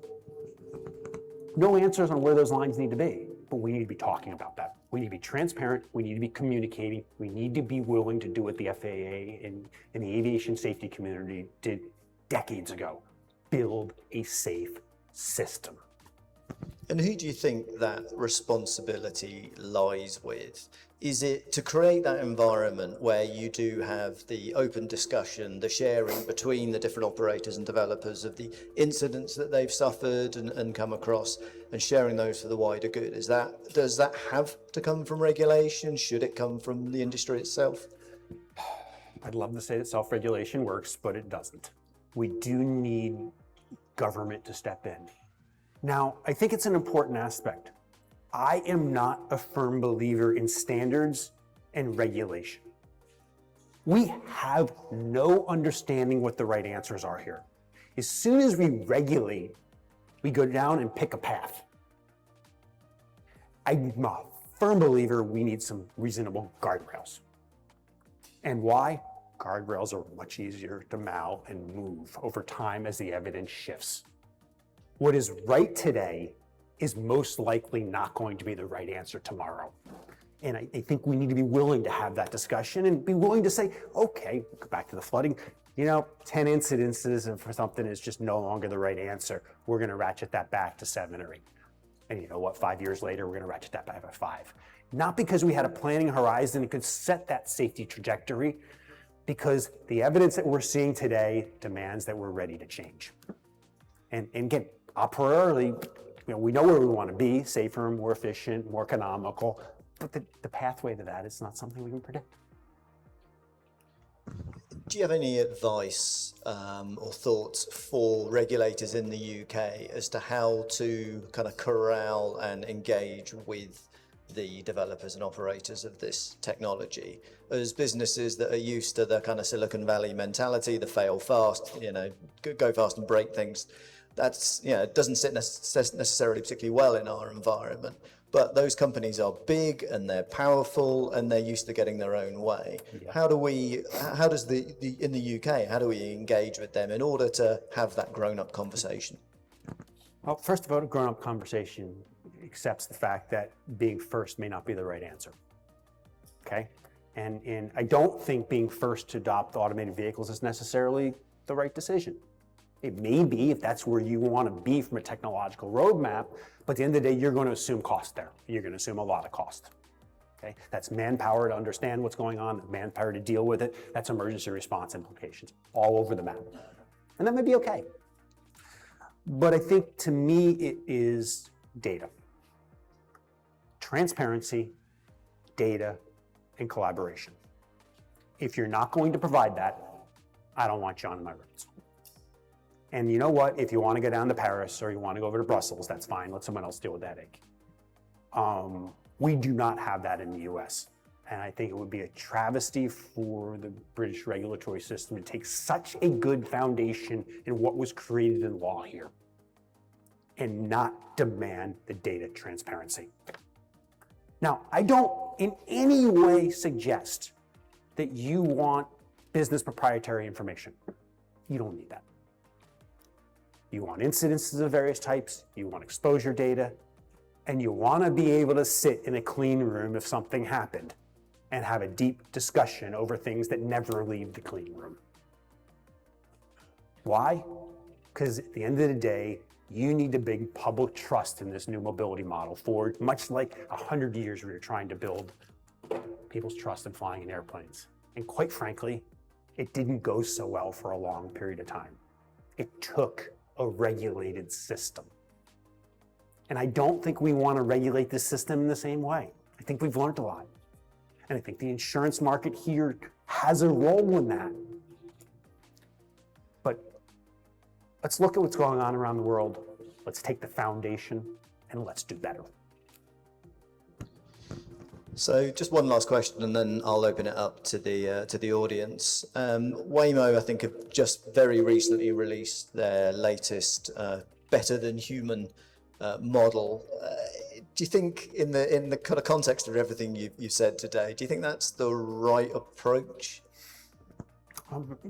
no answers on where those lines need to be, but we need to be talking about that. We need to be transparent, we need to be communicating, we need to be willing to do what the FAA and the aviation safety community did decades ago. Build a safe system. And who do you think that responsibility lies with? Is it to create that environment where you do have the open discussion, the sharing between the different operators and developers of the incidents that they've suffered and come across, and sharing those for the wider good? Does that have to come from regulation? Should it come from the industry itself? I'd love to say that self-regulation works, but it doesn't. We do need government to step in. Now, I think it's an important aspect. I am not a firm believer in standards and regulation. We have no understanding what the right answers are here. As soon as we regulate, we go down and pick a path. I'm a firm believer we need some reasonable guardrails. And why? Guardrails are much easier to mount and move over time as the evidence shifts. What is right today is most likely not going to be the right answer tomorrow. And I think we need to be willing to have that discussion and be willing to say, okay, go back to the flooding, 10 incidences and for something is just no longer the right answer. We're gonna ratchet that back to 7 or 8. And you know what, 5 years later, we're gonna ratchet that back to 5. Not because we had a planning horizon and could set that safety trajectory, because the evidence that we're seeing today demands that we're ready to change. And again, a priori, we know where we want to be, safer, more efficient, more economical, but the pathway to that is not something we can predict. Do you have any advice or thoughts for regulators in the UK as to how to kind of corral and engage with the developers and operators of this technology, as businesses that are used to the kind of Silicon Valley mentality, the fail fast, go fast and break things? That's, it doesn't sit necessarily particularly well in our environment. But those companies are big and they're powerful and they're used to getting their own way. Yeah. How does in the UK, how do we engage with them in order to have that grown-up conversation? Well, first of all, a grown-up conversation accepts the fact that being first may not be the right answer, okay? And I don't think being first to adopt automated vehicles is necessarily the right decision. It may be if that's where you want to be from a technological roadmap, but at the end of the day, you're going to assume cost there. You're going to assume a lot of cost. Okay? That's manpower to understand what's going on, manpower to deal with it. That's emergency response implications all over the map. And that may be okay. But I think to me, it is data. Transparency, data, and collaboration. If you're not going to provide that, I don't want you on my roads. And you know what? If you want to go down to Paris or you want to go over to Brussels, that's fine. Let someone else deal with that headache. We do not have that in the US. And I think it would be a travesty for the British regulatory system to take such a good foundation in what was created in law here and not demand the data transparency. Now, I don't in any way suggest that you want business proprietary information. You don't need that. You want incidences of various types, you want exposure data, and you want to be able to sit in a clean room if something happened and have a deep discussion over things that never leave the clean room. Why? Because at the end of the day, you need to build public trust in this new mobility model forward, much like 100 years we were trying to build people's trust in flying in airplanes. And quite frankly, it didn't go so well for a long period of time. It took a regulated system. And I don't think we want to regulate this system in the same way. I think we've learned a lot. And I think the insurance market here has a role in that. But let's look at what's going on around the world. Let's take the foundation and let's do better. So just one last question, and then I'll open it up to the audience. Waymo, I think, have just very recently released their latest better than human model. Do you think, in the kind of context of everything you've said today, do you think that's the right approach?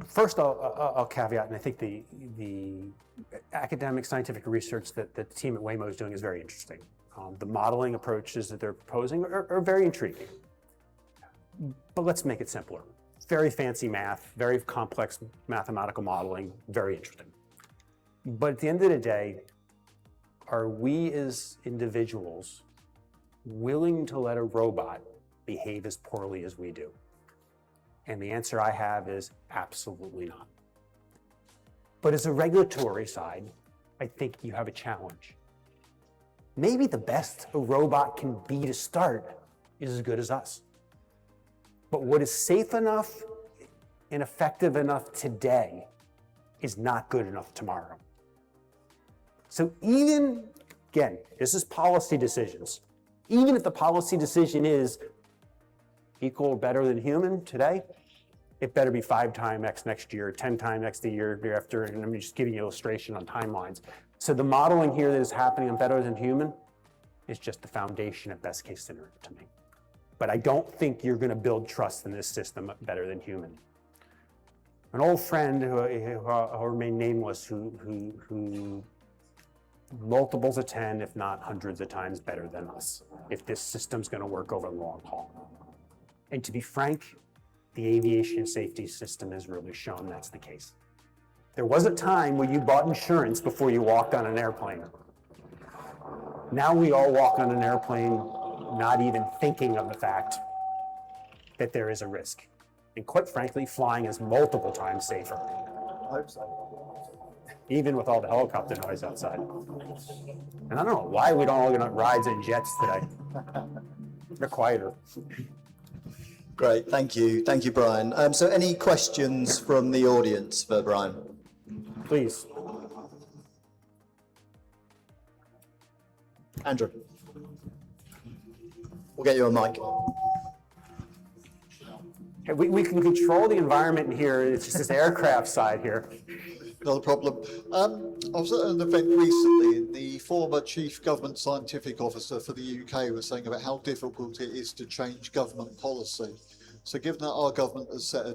First, I'll caveat, and I think the academic scientific research that the team at Waymo is doing is very interesting. The modeling approaches that they're proposing are very intriguing. But let's make it simpler. Very fancy math, very complex mathematical modeling, very interesting. But at the end of the day, are we as individuals willing to let a robot behave as poorly as we do? And the answer I have is absolutely not. But as a regulatory side, I think you have a challenge. Maybe the best a robot can be to start is as good as us. But what is safe enough and effective enough today is not good enough tomorrow. So even, again, this is policy decisions. Even if the policy decision is equal or better than human today, it better be 5 times X next year, 10 times X the year after, and I'm just giving you an illustration on timelines. So the modeling here that is happening on better than human is just the foundation of best case scenario to me. But I don't think you're going to build trust in this system better than human. An old friend who remained nameless, who multiples of 10, if not hundreds of times better than us, if this system's going to work over the long haul. And to be frank, the aviation safety system has really shown that's the case. There was a time where you bought insurance before you walked on an airplane. Now we all walk on an airplane not even thinking of the fact that there is a risk. And quite frankly, flying is multiple times safer. I hope so. Even with all the helicopter noise outside. And I don't know why we don't all get on rides in jets today. They're quieter. Great, thank you, Brian. So any questions from the audience for Brian? Please. Andrew. We'll get you a mic. Hey, we can control the environment in here. It's just this aircraft side here. Not a problem. I was at an event recently, and the former Chief Government Scientific Officer for the UK was saying about how difficult it is to change government policy. So given that our government has set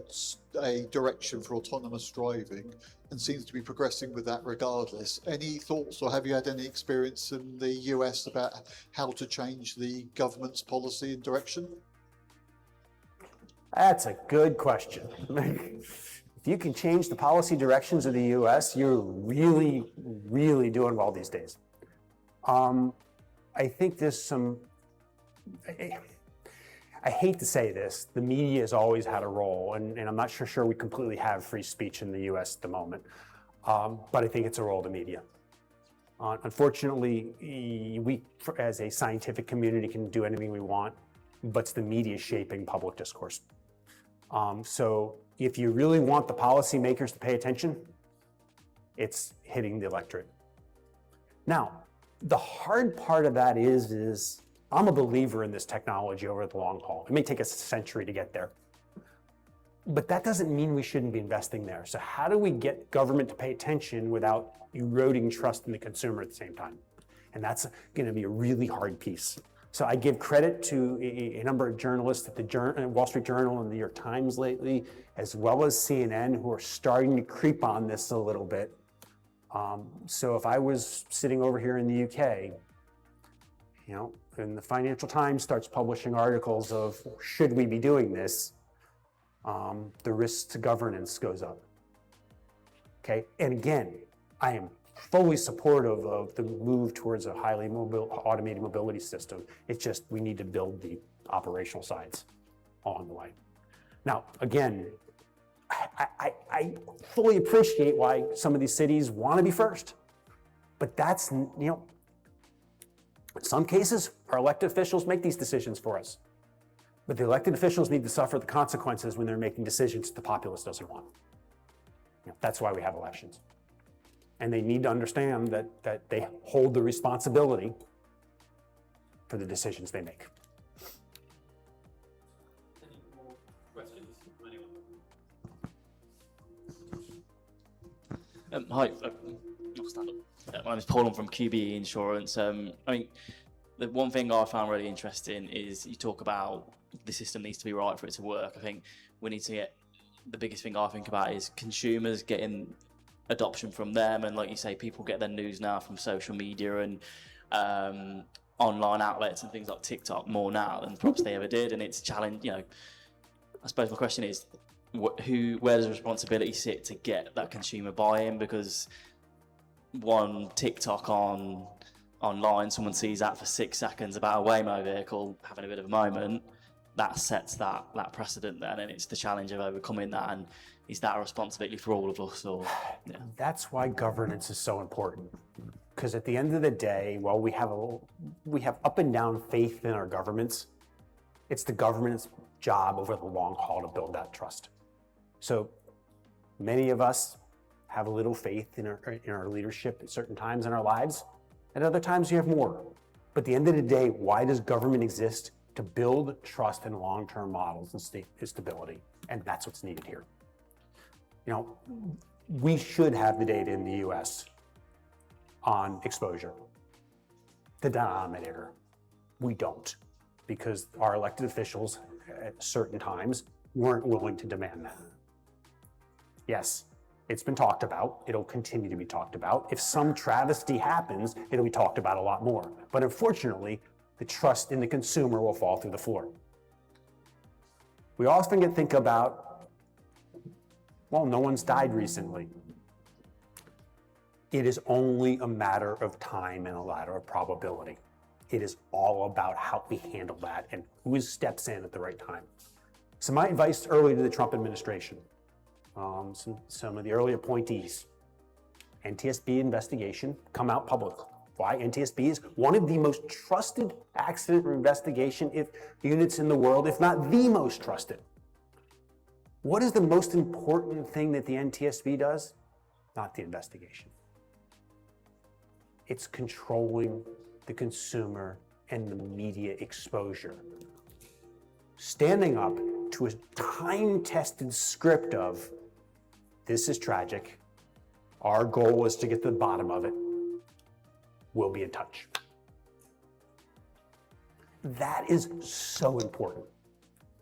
a direction for autonomous driving and seems to be progressing with that regardless, any thoughts or have you had any experience in the US about how to change the government's policy and direction? That's a good question. If you can change the policy directions of the US, you're really, really doing well these days. I think there's some, I hate to say this, the media has always had a role, and I'm not sure we completely have free speech in the US at the moment, but I think it's a role of the media. Unfortunately, we, as a scientific community, can do anything we want, but it's the media shaping public discourse. So if you really want the policymakers to pay attention, it's hitting the electorate. Now, the hard part of that is I'm a believer in this technology over the long haul. It may take us a century to get there, but that doesn't mean we shouldn't be investing there. So how do we get government to pay attention without eroding trust in the consumer at the same time? And that's going to be a really hard piece. So I give credit to a number of journalists at the Wall Street Journal and the New York Times lately, as well as CNN, who are starting to creep on this a little bit. So if I was sitting over here in the UK, you know, and the Financial Times starts publishing articles of should we be doing this, the risk to governance goes up. Okay, and again, I am fully supportive of the move towards a highly automated mobility system. It's just we need to build the operational sides along the way. Now, again, I fully appreciate why some of these cities want to be first, but that's, in some cases, our elected officials make these decisions for us. But the elected officials need to suffer the consequences when they're making decisions the populace doesn't want. That's why we have elections. And they need to understand that they hold the responsibility for the decisions they make. Any more questions from anyone? Hi, I'll stand up. My name is Paul. I'm from QBE Insurance. I mean, the one thing I found really interesting is you talk about the system needs to be right for it to work. I think we need to get, the biggest thing I think about is consumers getting adoption from them. And like you say, people get their news now from social media and online outlets and things like TikTok more now than perhaps they ever did. And it's a challenge, I suppose my question is, where does the responsibility sit to get that consumer buy-in? Because one TikTok online, someone sees that for 6 seconds about a Waymo vehicle having a bit of a moment, that sets that precedent then, and it's the challenge of overcoming that. And is that a responsibility for all of us? Or That's why governance is so important, because at the end of the day, while we have up and down faith in our governments, it's the government's job over the long haul to build that trust. So many of us have a little faith in our leadership at certain times in our lives. At other times you have more. But at the end of the day, why does government exist? To build trust in long-term models and stability. And that's what's needed here. We should have the data in the US on exposure, the denominator. We don't, because our elected officials at certain times weren't willing to demand that. Yes, it's been talked about. It'll continue to be talked about. If some travesty happens, it'll be talked about a lot more. But unfortunately, the trust in the consumer will fall through the floor. We often think about, well, no one's died recently. It is only a matter of time and a matter of probability. It is all about how we handle that and who steps in at the right time. So my advice early to the Trump administration, some of the early appointees, NTSB investigation, come out public. Why? NTSB is one of the most trusted accident investigation units in the world, if not the most trusted. What is the most important thing that the NTSB does? Not the investigation. It's controlling the consumer and the media exposure. Standing up to a time-tested script of, this is tragic, our goal is to get to the bottom of it, we'll be in touch. That is so important,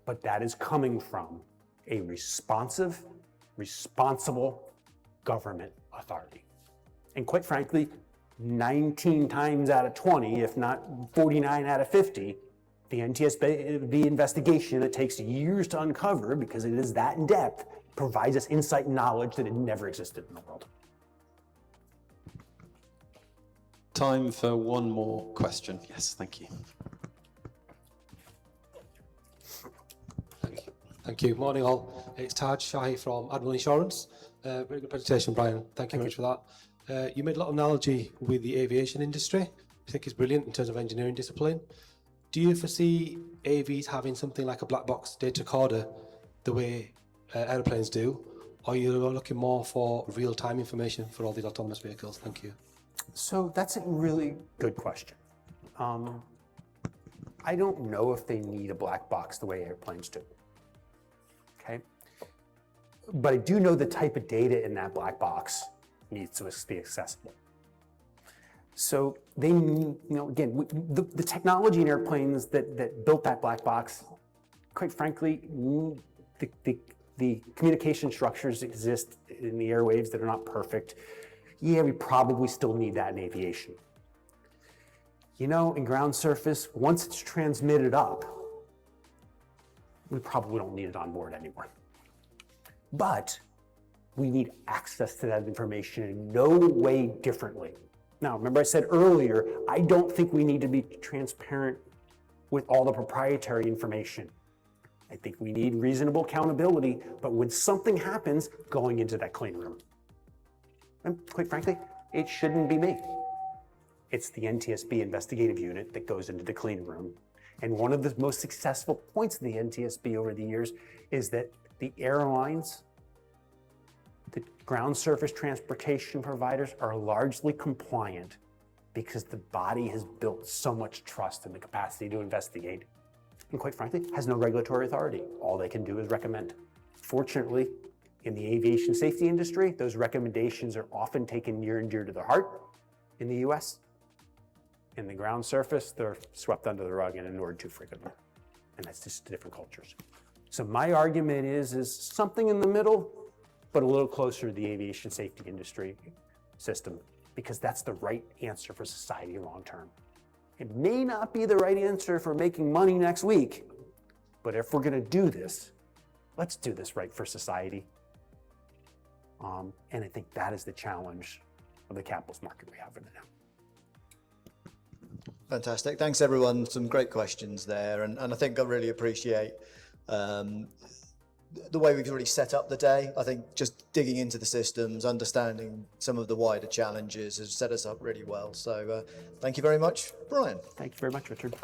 but that is coming from a responsive, responsible government authority. And quite frankly, 19 times out of 20, if not 49 out of 50, the NTSB investigation that takes years to uncover, because it is that in depth, provides us insight and knowledge that had never existed in the world. Time for one more question. Yes, thank you. Thank you. Morning all. It's Taj Shahi from Admiral Insurance. Very good presentation, Brian. Thank you very much for that. You made a lot of analogy with the aviation industry. I think it's brilliant in terms of engineering discipline. Do you foresee AVs having something like a black box data recorder the way airplanes do? Or are you looking more for real-time information for all these autonomous vehicles? Thank you. So that's a really good question. I don't know if they need a black box the way airplanes do. Okay, but I do know the type of data in that black box needs to be accessible. So they, again, the technology in airplanes that built that black box, quite frankly, the communication structures exist in the airwaves that are not perfect. Yeah, we probably still need that in aviation. In ground surface, once it's transmitted up, we probably don't need it on board anymore. But We need access to that information in no way differently. Now, remember I said earlier, I don't think we need to be transparent with all the proprietary information. I think we need reasonable accountability, but when something happens, going into that clean room. And quite frankly, it shouldn't be me. It's the NTSB investigative unit that goes into the clean room. And one of the most successful points of the NTSB over the years is that the airlines, the ground surface transportation providers are largely compliant because the body has built so much trust in the capacity to investigate. And quite frankly, has no regulatory authority. All they can do is recommend. Fortunately, in the aviation safety industry, those recommendations are often taken near and dear to the heart in the US. In the ground surface, they're swept under the rug and ignored too frequently. And that's just different cultures. So my argument is something in the middle, but a little closer to the aviation safety industry system, because that's the right answer for society long term. It may not be the right answer for making money next week, but if we're gonna do this, let's do this right for society. And I think that is the challenge of the capitalist market we have right now. Fantastic. Thanks, everyone. Some great questions there. And I think I really appreciate the way we've already set up the day. I think just digging into the systems, understanding some of the wider challenges has set us up really well. So thank you very much, Brian. Thank you very much, Richard.